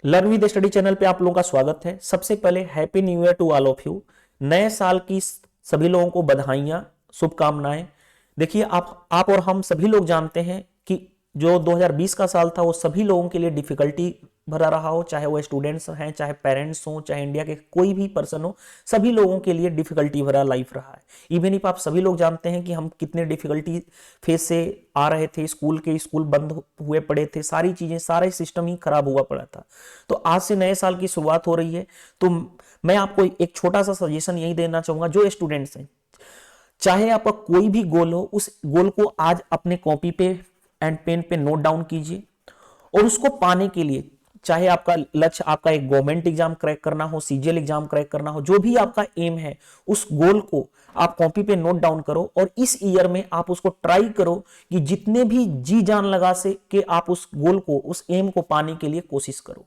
Learn with study channel पे आप लोगों का स्वागत है। सबसे पहले happy new year to all of you. नए साल की सभी लोगों को बधाइयां, शुभकामनाएं। देखिए आप और हम सभी लोग जानते हैं कि जो 2020 का साल था वो सभी लोगों के लिए डिफिकल्टी भरा रहा हो, चाहे वो स्टूडेंट्स हैं, चाहे पेरेंट्स हो, चाहे इंडिया के कोई भी पर्सन हो, सभी लोगों के लिए डिफिकल्टी भरा लाइफ रहा है। इवन इफ आप सभी लोग जानते हैं कि हम कितने डिफिकल्टी फेस से आ रहे थे, स्कूल बंद हुए पड़े थे, सारी चीजें, सारे सिस्टम ही खराब हुआ पड़ा था। तो आज से नए साल की शुरुआत हो रही है, तो मैं आपको एक छोटा सा सजेशन यही देना चाहूंगा। जो स्टूडेंट्स हैं, चाहे आपका कोई भी गोल हो, उस गोल को आज अपने कॉपी पे एंड पेन पे नोट डाउन कीजिए और उसको पाने के लिए, चाहे आपका लक्ष्य आपका एक गवर्नमेंट एग्जाम क्रैक करना हो, सीजीएल एग्जाम क्रैक करना हो, जो भी आपका एम है, उस गोल को आप कॉपी पे नोट डाउन करो और इस ईयर में आप उसको ट्राई करो कि जितने भी जी जान लगा से कि आप उस गोल को, उस एम को पाने के लिए कोशिश करो।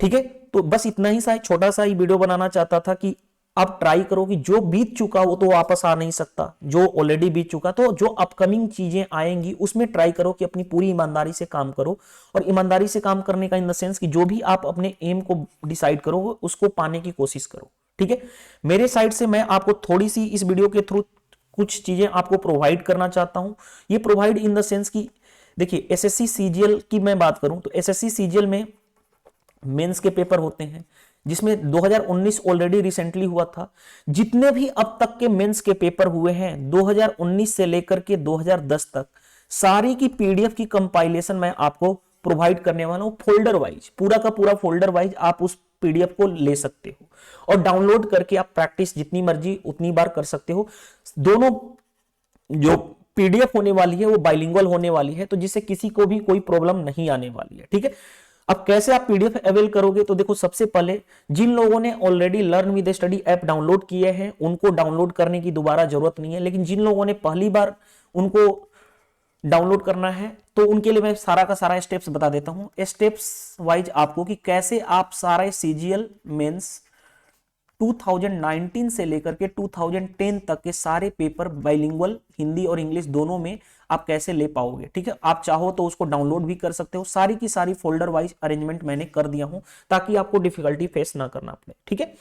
ठीक है, तो बस इतना ही सा छोटा सा ही वीडियो बनाना चाहता था कि आप ट्राई करो कि जो बीत चुका वो तो वापस आ नहीं सकता, जो ऑलरेडी बीत चुका, तो जो अपकमिंग चीजें आएंगी उसमें ट्राई करो कि अपनी पूरी ईमानदारी से काम करो। और ईमानदारी से काम करने का इन द सेंस कि जो भी आप अपने एम को डिसाइड करो उसको पाने की कोशिश करो। ठीक है, मेरे साइड से मैं आपको थोड़ी सी इस वीडियो के थ्रू कुछ चीजें आपको प्रोवाइड करना चाहता हूं। ये प्रोवाइड इन द सेंस कि देखिए, एसएससी सीजीएल की मैं बात करूं तो एसएससी सीजीएल में मेंस के पेपर होते हैं, जिसमें 2019 ऑलरेडी रिसेंटली हुआ था। जितने भी अब तक के मेंस के पेपर हुए हैं 2019 से लेकर के 2010 तक, सारी की पीडीएफ की कंपाइलेशन मैं आपको प्रोवाइड करने वाला हूं। फोल्डर वाइज, पूरा का पूरा फोल्डर वाइज आप उस पीडीएफ को ले सकते हो और डाउनलोड करके आप प्रैक्टिस जितनी मर्जी उतनी बार कर सकते हो। दोनों जो पीडीएफ होने वाली है वो बाइलिंगुअल होने वाली है, तो जिससे किसी को भी कोई प्रॉब्लम नहीं आने वाली है। ठीक है, अब कैसे आप पीडीएफ अवेल करोगे, तो देखो, सबसे पहले जिन लोगों ने already learn with study app download किए हैं उनको डाउनलोड करने की दोबारा जरूरत नहीं है, लेकिन जिन लोगों ने पहली बार उनको डाउनलोड करना है तो उनके लिए मैं सारा का सारा स्टेप्स बता देता हूं, स्टेप्स वाइज आपको, कि कैसे आप सारे सीजीएल मेंस 2019 से लेकर के 2010 तक के सारे पेपर बाइलिंगुअल हिंदी और इंग्लिश दोनों में आप कैसे ले पाओगे। ठीक है, आप चाहो तो उसको डाउनलोड भी कर सकते हो। सारी की सारी फोल्डर वाइज अरेंजमेंट मैंने कर दिया हूं ताकि आपको डिफिकल्टी फेस ना करना पड़े। ठीक है,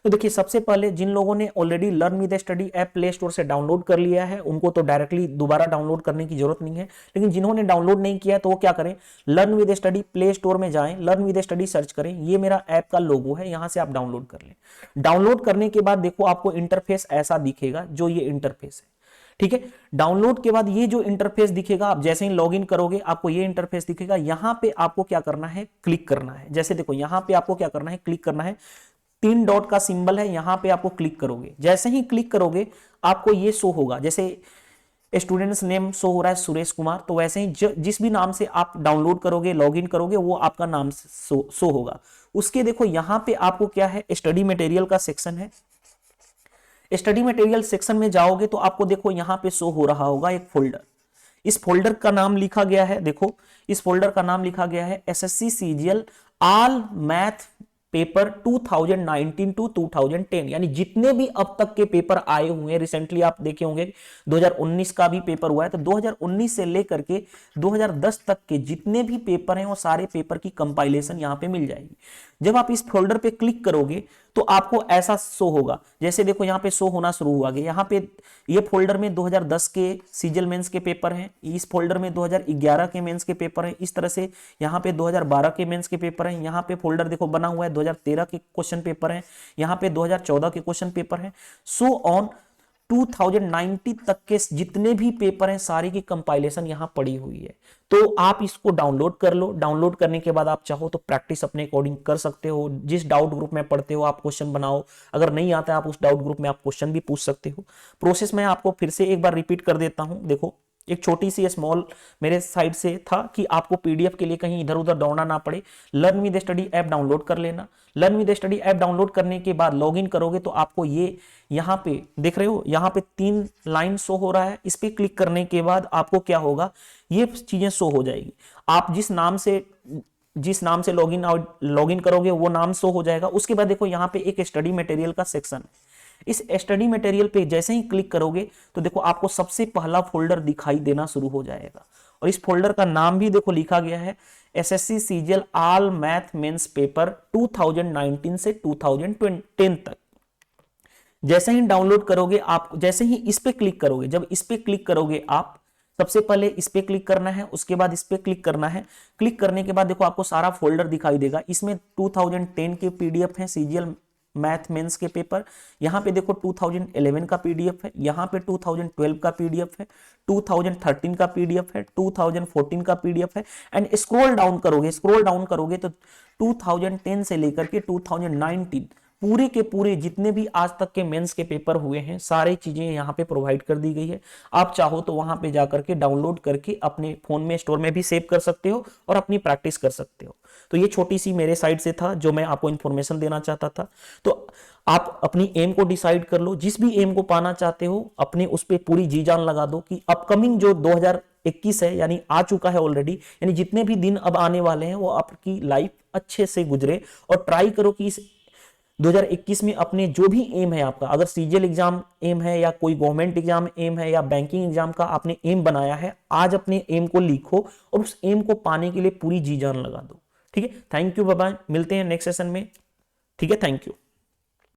तो देखिए, सबसे पहले जिन लोगों ने already learn with study app play store से डाउनलोड कर लिया है उनको तो डायरेक्टली दोबारा डाउनलोड करने की जरूरत नहीं है, लेकिन जिन्होंने डाउनलोड नहीं किया तो वो क्या करें, learn with study play store में जाएं, लर्न विद स्टडी सर्च करें, ये मेरा ऐप का लोगो है, यहां से आप डाउनलोड कर लें। डाउनलोड करने के बाद देखो आपको इंटरफेस ऐसा दिखेगा, जो ये इंटरफेस है। ठीक है, डाउनलोड के बाद ये जो इंटरफेस दिखेगा, आप जैसे ही लॉगिन करोगे आपको ये इंटरफेस दिखेगा। यहां पे आपको क्या करना है, क्लिक करना है। जैसे देखो, यहां पे आपको क्या करना है, क्लिक करना है, 3 डॉट का सिंबल है, यहां पे आपको क्लिक करोगे। जैसे ही क्लिक करोगे आपको ये शो होगा, जैसे स्टूडेंट्स नेम शो हो रहा है सुरेश कुमार, तो वैसे ही जिस भी नाम से आप डाउनलोड करोगे, लॉगिन करोगे, वो आपका नाम शो होगा। उसके देखो यहां पे आपको क्या है, स्टडी मटेरियल का सेक्शन है। स्टडी मटेरियल सेक्शन में जाओगे तो आपको देखो यहां पे शो हो रहा होगा एक फोल्डर। इस फोल्डर का नाम लिखा गया है, देखो इस फोल्डर का नाम लिखा गया है SSC CGL all math paper 2019 to 2010, यानी जितने भी अब तक के पेपर आए हुए हैं, रिसेंटली आप देखे होंगे 2019 का भी पेपर हुआ है, तो 2019 से लेकर के 2010 तक के जितने भी पेपर हैं वो सारे पेपर की कंपाइलेशन यहां पे मिल जाएगी। जब आप इस फोल्डर पे क्लिक करोगे तो आपको ऐसा शो होगा, जैसे देखो यहां पे शो होना शुरू हुआ गया। यहां पे ये फोल्डर में 2010 के सीजीएल मेंस के पेपर हैं, इस फोल्डर में 2011 के मेंस के पेपर हैं, इस तरह से यहां पे 2012 के मेंस के पेपर हैं। यहां पे फोल्डर देखो बना हुआ है 2013 के क्वेश्चन पेपर हैं, यहां पे 2014 के क्वेश्चन पेपर हैं, सो ऑन 2090 तक के जितने भी पेपर हैं सारी की कंपाइलेशन यहां पड़ी हुई है। तो आप इसको डाउनलोड कर लो। डाउनलोड करने के बाद आप चाहो तो प्रैक्टिस अपने अकॉर्डिंग कर सकते हो। जिस डाउट ग्रुप में पढ़ते हो आप क्वेश्चन बनाओ, अगर नहीं आता है आप उस डाउट ग्रुप में आप क्वेश्चन भी पूछ सकते हो। प्रोसेस मैं आपको फिर से एक बार रिपीट कर देता हूं। देखो, एक छोटी सी स्मॉल मेरे साइड से था कि आपको पीडीएफ के लिए कहीं इधर उधर दौड़ना ना पड़े। Learn with study app download कर लेना। Learn with study app download करने के बाद लॉगिन करोगे तो आपको ये यहां पे देख रहे हो, यहां पे 3 लाइन शो हो रहा है। इस पे क्लिक करने के बाद आपको क्या होगा, ये चीजें शो हो जाएगी। आप जिस नाम से लॉगिन करोगे वो नाम शो हो जाएगा। उसके बाद देखो यहां पे एक स्टडी मटेरियल का सेक्शन है। इस स्टडी मटेरियल पे जैसे ही क्लिक करोगे तो देखो आपको सबसे पहला फोल्डर दिखाई देना शुरू हो जाएगा, और इस फोल्डर का नाम भी देखो लिखा गया है SSC CGL all math mains paper 2019 से 2010 तक। जैसे ही डाउनलोड करोगे आप, जैसे ही इस पे क्लिक करोगे, जब इस पे क्लिक करोगे आप, सबसे पहले इस पे क्लिक करना है, उसके बाद इस पे क्लिक करना है। क्लिक करने के बाद देखो आपको सारा फोल्डर दिखाई देगा। इसमें 2010 के पीडीएफ है सीजीएल मैथ मेंस के पेपर। यहाँ पे देखो 2011 का पीडीएफ है, यहाँ पे 2012 का पीडीएफ है, 2013 का पीडीएफ है, 2014 का पीडीएफ है। एंड स्क्रॉल डाउन करोगे तो 2010 से लेकर के 2019 पूरे के पूरे जितने भी आज तक के मेंस के पेपर हुए हैं, सारी चीजें यहाँ पे प्रोवाइड कर दी गई है। आप चाहो तो वहां पे जाकर के डाउनलोड करके अपने फोन में स्टोर में भी सेव कर सकते हो और अपनी प्रैक्टिस कर सकते हो। तो ये छोटी सी मेरे साइड से था जो मैं आपको इंफॉर्मेशन देना चाहता था। तो आप अपनी एम को डिसाइड कर लो, जिस भी एम को पाना चाहते हो अपने उस पर पूरी जी जान लगा दो कि अपकमिंग जो 2021 है, यानी आ चुका है ऑलरेडी, यानी जितने भी दिन अब आने वाले हैं वो आपकी लाइफ अच्छे से गुजरे। और ट्राई करो कि इस 2021 में अपने जो भी एम है आपका, अगर सीजीएल एग्जाम एम है या कोई गवर्नमेंट एग्जाम एम है या बैंकिंग एग्जाम का आपने एम बनाया है, आज अपने एम को लिखो और उस एम को पाने के लिए पूरी जी जान लगा दो। ठीक है, थैंक यू, बाय बाय, मिलते हैं नेक्स्ट सेशन में। ठीक है, थैंक यू।